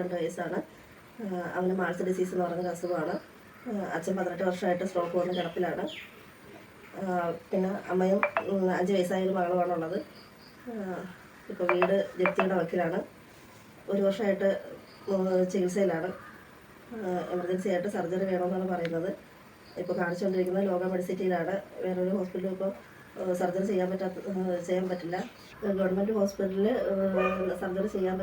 22 വയസ്സാണ്. അവന് malls disease എന്ന് പറഞ്ഞൊരു അസുഖമാണ്. അച്ഛൻ 18 വർഷമായിട്ട് സ്ട്രോക്ക് വന്ന് കിടപ്പിലാണ്. പിന്നെ അമ്മയും 5 വയസ്സായ ഒരു മകളുമാണുള്ളത്. ഇപ്പോൾ വീട് ജപ്തിയുടെ വക്കിലാണ്. 1 വർഷമായിട്ട് ചികിത്സയിലാണ്. എമർജൻസി ആയിട്ട് സർജറി വേണമെന്നാണ് പറയുന്നത്. ഇപ്പോൾ കാണിച്ചുകൊണ്ടിരിക്കുന്നത് ലോക മെഡിസിറ്റിയിലാണ്. വേറൊരു ഹോസ്പിറ്റലിൽ ഇപ്പോൾ സർജറി ചെയ്യാൻ പറ്റില്ല. ഗവൺമെൻറ് ഹോസ്പിറ്റലിൽ സർജറി ചെയ്യാൻ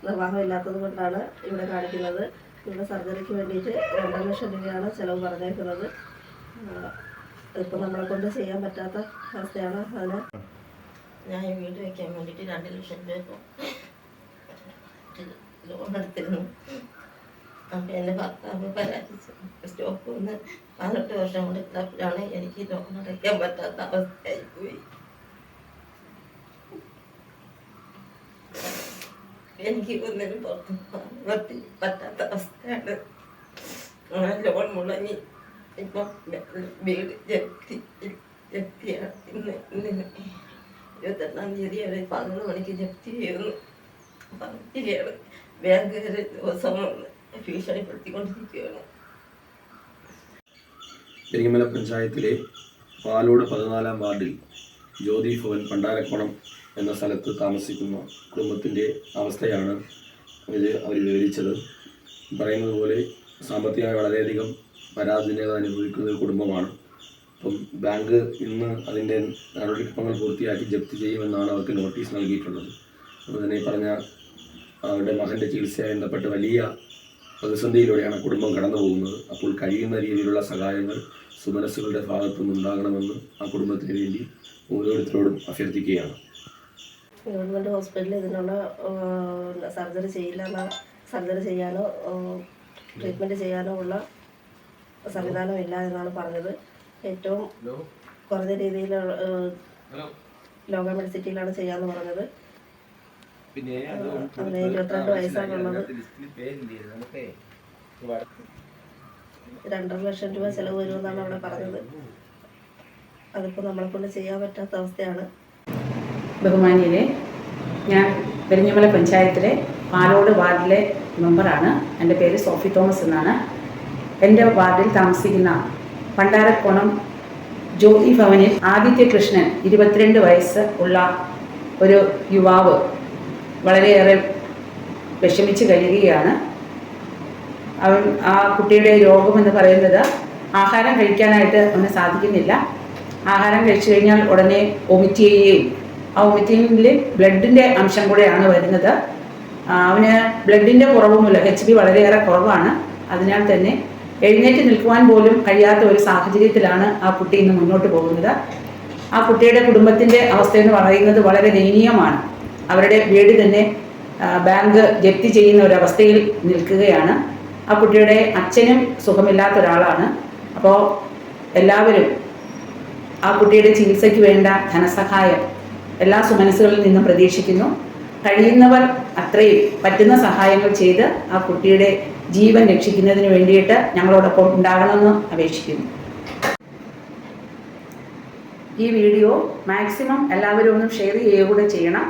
നിർവാഹമില്ലാത്തത് കൊണ്ടാണ് ഇവിടെ കാണിക്കുന്നത്. ഇവിടെ സർജറിക്ക് വേണ്ടിയിട്ട് 2 ലക്ഷം രൂപയാണ് ചിലവ് പറഞ്ഞേക്കുന്നത്. ഇപ്പോൾ നമ്മളെ കൊണ്ട് ചെയ്യാൻ പറ്റാത്ത അവസ്ഥയാണ്. അതിന് ഞാൻ വീട് വയ്ക്കാൻ വേണ്ടിയിട്ട് 2 ലക്ഷം രൂപ ലോൺ എടുത്തിരുന്നു. അപ്പോൾ എൻ്റെ ഭർത്താവ് പരാതിച്ചു. സ്റ്റോക്ക് വന്ന് 18 വർഷം കൊണ്ട് കിടപ്പിലാണ്. എനിക്ക് ലോൺ അടയ്ക്കാൻ പറ്റാത്ത അവസ്ഥയായിപ്പോയി. എനിക്ക് ഒന്നിനും പുറത്ത് നിർത്തി പറ്റാത്ത അവസ്ഥയാണ്. ലോൺ മുടങ്ങി. ഇപ്പം വീട് ജപ്തിയാണ്. ഇന്ന് 28-ാം തീയതി വരെ 11 മണിക്ക് ജപ്തി ചെയ്യുന്നു പറഞ്ഞിരിക്കുകയാണ്. ബാങ്കുകാർ ദിവസം ഭീഷണിപ്പെടുത്തിക്കൊണ്ടിരിക്കുകയാണ്. പെരിങ്ങമല പഞ്ചായത്തിലെ പാലോട് 14-ാം വാർഡിൽ ജ്യോതി ഭവൻ പണ്ടാരക്കോണം എന്ന സ്ഥലത്ത് താമസിക്കുന്ന കുടുംബത്തിൻ്റെ അവസ്ഥയാണ് അവർ വിവരിച്ചത്. പറയുന്നത് പോലെ സാമ്പത്തികമായി വളരെയധികം പരാധീനത അനുഭവിക്കുന്ന ഒരു കുടുംബമാണ്. അപ്പം ബാങ്ക് ഇന്ന് അതിൻ്റെ നടപടിക്രമങ്ങൾ പൂർത്തിയാക്കി ജപ്തി ചെയ്യുമെന്നാണ് അവർക്ക് നോട്ടീസ് നൽകിയിട്ടുള്ളത്. അതുപോലെ തന്നെ പറഞ്ഞ അവരുടെ മകൻ്റെ ചികിത്സയുമായി ബന്ധപ്പെട്ട് വലിയ പ്രതിസന്ധിയിലൂടെയാണ് കുടുംബം കടന്നു പോകുന്നത്. അപ്പോൾ കഴിയുന്ന രീതിയിലുള്ള സഹായങ്ങൾ സുമനസ്സുകളുടെ ഭാഗത്തുനിന്ന് ഉണ്ടാകണമെന്ന് ആ കുടുംബത്തിന് വേണ്ടി ഓരോരുത്തരോടും അഭ്യർത്ഥിക്കുകയാണ്. ഗവൺമെൻറ് ഹോസ്പിറ്റലിൽ ഇതിനുള്ള സർജറി ചെയ്യാനോ ട്രീറ്റ്മെൻറ്റ് ചെയ്യാനോ ഉള്ള സംവിധാനമില്ല എന്നാണ് പറഞ്ഞത്. ഏറ്റവും കുറഞ്ഞ രീതിയിൽ ലോക മെഡിസിറ്റിയിലാണ് ചെയ്യാമെന്ന് പറഞ്ഞത്. അവന് 22 വയസ്സാണുള്ളത്. 2.5 ലക്ഷം രൂപ ചിലവ് വരുമെന്നാണ് അവിടെ പറഞ്ഞത്. അതിപ്പോൾ നമ്മളെ കൊണ്ട് ചെയ്യാൻ പറ്റാത്ത അവസ്ഥയാണ്. ബഹുമാനിയിലെ ഞാൻ പെരിങ്ങമല പഞ്ചായത്തിലെ പാലോട് വാർഡിലെ മെമ്പറാണ്. എൻ്റെ പേര് സോഫി തോമസ് എന്നാണ്. എൻ്റെ വാർഡിൽ താമസിക്കുന്ന പണ്ടാരക്കോണം ജ്യോതി ഭവനിൽ ആദിത്യ കൃഷ്ണൻ 22 വയസ്സ് ഉള്ള ഒരു യുവാവ് വളരെയേറെ വിഷമിച്ച് കഴിയുകയാണ്. ആ കുട്ടിയുടെ രോഗമെന്ന് പറയുന്നത് ആഹാരം കഴിക്കാനായിട്ട് അവന് സാധിക്കുന്നില്ല. ആഹാരം കഴിച്ചു കഴിഞ്ഞാൽ ഉടനെ വൊമിറ്റ് ചെയ്യുകയും ആ വൊമിറ്റിങ്ങിൽ ബ്ലഡിൻ്റെ അംശം കൂടെയാണ് വരുന്നത്. അവന് ബ്ലഡിൻ്റെ കുറവുമില്ല, HB വളരെയേറെ കുറവാണ്. അതിനാൽ തന്നെ എഴുന്നേറ്റ് നിൽക്കുവാൻ പോലും കഴിയാത്ത ഒരു സാഹചര്യത്തിലാണ് ആ കുട്ടി ഇന്ന് മുന്നോട്ട് പോകുന്നത്. ആ കുട്ടിയുടെ കുടുംബത്തിൻ്റെ അവസ്ഥയെന്ന് പറയുന്നത് വളരെ ദയനീയമാണ്. അവരുടെ വീട് തന്നെ ബാങ്ക് ജപ്തി ചെയ്യുന്ന ഒരവസ്ഥയിൽ നിൽക്കുകയാണ്. ആ കുട്ടിയുടെ അച്ഛനും സുഖമില്ലാത്ത ഒരാളാണ്. അപ്പോൾ എല്ലാവരും ആ കുട്ടിയുടെ ചികിത്സയ്ക്ക് വേണ്ട ധനസഹായം എല്ലാ സുമനസ്സുകളിൽ നിന്നും പ്രതീക്ഷിക്കുന്നു. കഴിയുന്നവർ അത്രയും പറ്റുന്ന സഹായങ്ങൾ ചെയ്ത് ആ കുട്ടിയുടെ ജീവൻ രക്ഷിക്കുന്നതിന് വേണ്ടിയിട്ട് ഞങ്ങളോടൊപ്പം ഉണ്ടാകണമെന്ന് അപേക്ഷിക്കുന്നു. ഈ വീഡിയോ മാക്സിമം എല്ലാവരും ഒന്ന് ഷെയർ ചെയ്യുക കൂടെ ചെയ്യണം.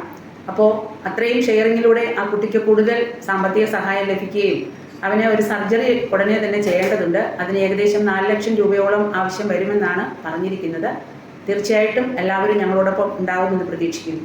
അപ്പോൾ അത്രയും ഷെയറിങ്ങിലൂടെ ആ കുട്ടിക്ക് കൂടുതൽ സാമ്പത്തിക സഹായം ലഭിക്കുകയും അവന് ഒരു സർജറി ഉടനെ തന്നെ ചെയ്യേണ്ടതുണ്ട്. അതിന് ഏകദേശം 4 ലക്ഷം രൂപയോളം ആവശ്യം വരുമെന്നാണ് പറഞ്ഞിരിക്കുന്നത്. തീർച്ചയായിട്ടും എല്ലാവരും ഞങ്ങളോടൊപ്പം ഉണ്ടാകുമെന്ന് പ്രതീക്ഷിക്കുന്നു.